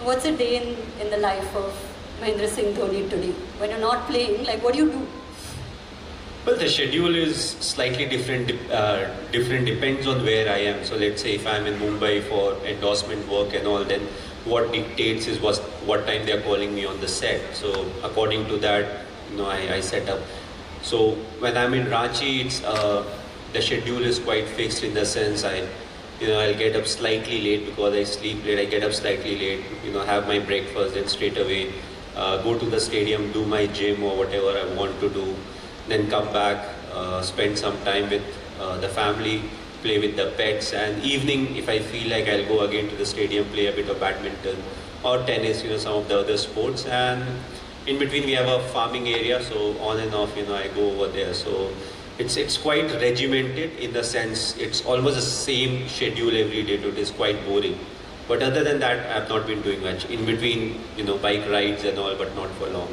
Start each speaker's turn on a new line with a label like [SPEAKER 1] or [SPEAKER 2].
[SPEAKER 1] What's a day in the life of Mahendra Singh Dhoni today? When you're not playing, like what do you do?
[SPEAKER 2] Well, the schedule is slightly different. Different depends on where I am. So let's say if I'm in Mumbai for endorsement work and all, then what dictates is what time they are calling me on the set. So according to that, I set up. So when I'm in Ranchi, it's the schedule is quite fixed in the sense I'll get up slightly late because I sleep late. I get up slightly late. Have my breakfast, then straight away go to the stadium, do my gym or whatever I want to do. Then come back, spend some time with the family, play with the pets, and evening if I feel like I'll go again to the stadium, play a bit of badminton or tennis, some of the other sports. And in between we have a farming area, so on and off, I go over there. So it's quite regimented in the sense it's almost the same schedule every day, so it is quite boring. But other than that, I've not been doing much. In between, bike rides and all, but not for long.